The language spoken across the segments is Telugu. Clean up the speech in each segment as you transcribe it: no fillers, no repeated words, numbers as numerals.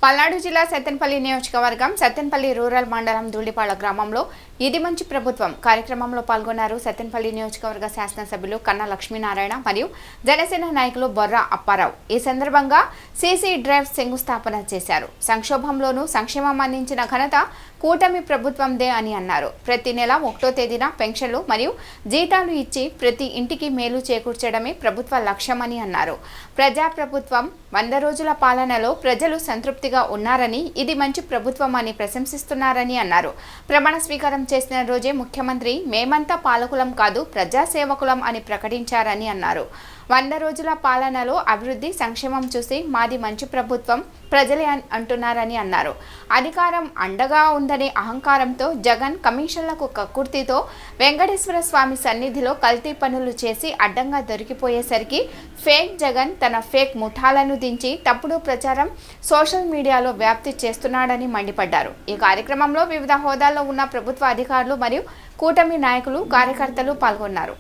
పల్నాడు జిల్లా సత్తెనపల్లి నియోజకవర్గం సత్తెనపల్లి రూరల్ మండలం ధూళిపాళ గ్రామంలో ఇది మంచి ప్రభుత్వం కార్యక్రమంలో పాల్గొన్నారు సత్తెనపల్లి నియోజకవర్గ శాసనసభ్యులు కన్నా లక్ష్మీనారాయణ మరియు జనసేన నాయకులు బొర్రా అప్పారావు ఈ సందర్భంగా సీసీ డ్రైవ్ శంకుస్థాపన చేశారు. సంక్షోభంలోనూ సంక్షేమం అందించిన ఘనత కూటమి ప్రభుత్వందే అని అన్నారు. ప్రతి నెల 1వ తేదీన పెన్షన్లు మరియు జీతాలు ఇచ్చి ప్రతి ఇంటికి మేలు చేకూర్చడమే ప్రభుత్వ లక్ష్యమని అన్నారు. ప్రజాప్రభుత్వం 100 రోజుల పాలనలో ప్రజలు సంతృప్తిగా ఉన్నారని ఇది మంచి ప్రభుత్వం అని ప్రశంసిస్తున్నారని అన్నారు. ప్రమాణ స్వీకారం చేసిన రోజే ముఖ్యమంత్రి మేమంతా పాలకులం కాదు ప్రజాసేవకులం అని ప్రకటించారని అన్నారు. 100 రోజుల పాలనలో అభివృద్ధి సంక్షేమం చూసి మాది మంచి ప్రభుత్వం ప్రజలే అంటున్నారని అన్నారు. అధికారం అండగా ఉందనే అహంకారంతో జగన్ కమిషన్లకు కక్కుర్తితో వెంకటేశ్వర స్వామి సన్నిధిలో కల్తీ పనులు చేసి అడ్డంగా దొరికిపోయేసరికి ఫేక్ జగన్ తన ఫేక్ ముఠాలను దించి తప్పుడు ప్రచారం సోషల్ మీడియాలో వ్యాప్తి చేస్తున్నాడని మండిపడ్డారు. ఈ కార్యక్రమంలో వివిధ హోదాల్లో ఉన్న ప్రభుత్వ అధికారులు మరియు కూటమి నాయకులు కార్యకర్తలు పాల్గొన్నారు.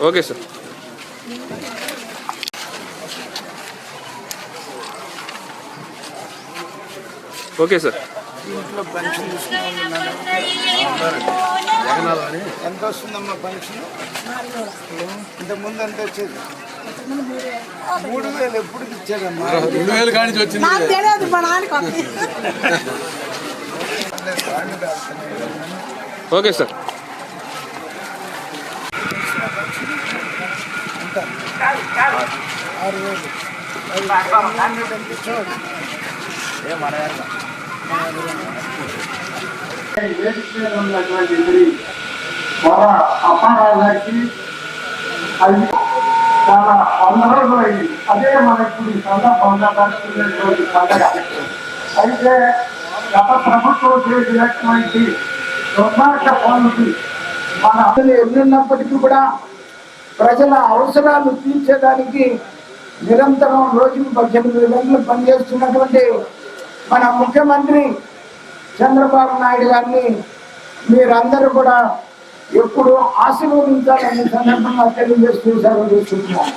Okay sir. Okay sir. ఇంట్లో పెన్షన్ ఎంత వస్తుందమ్మా పెన్షన్? ఇంతకుముందు ఎంత వచ్చేది? 3,000 ఎప్పుడు ఇచ్చారమ్మా? 2,000 కానీ వచ్చింది. Okay sir. అప్పారావు గారికి అది చాలా 100 రోజులు అయింది. అదే మనకు ఈ సందర్భంగా జరుపుకునేటువంటి పండుగ. అయితే గత ప్రభుత్వం చేసినటువంటి దుర్మార్గ పనులకి మన అసలు ఎన్నున్నప్పటికీ కూడా ప్రజల అవసరాలు తీర్చేదానికి నిరంతరం రోజుకు 18 గంటలు పనిచేస్తున్నటువంటి మన ముఖ్యమంత్రి చంద్రబాబు నాయుడు గారిని మీరందరూ కూడా ఎప్పుడు ఆశీర్వదించాలని సందర్భంగా తెలియజేస్తూ సెలవు తీసుకుంటున్నాం.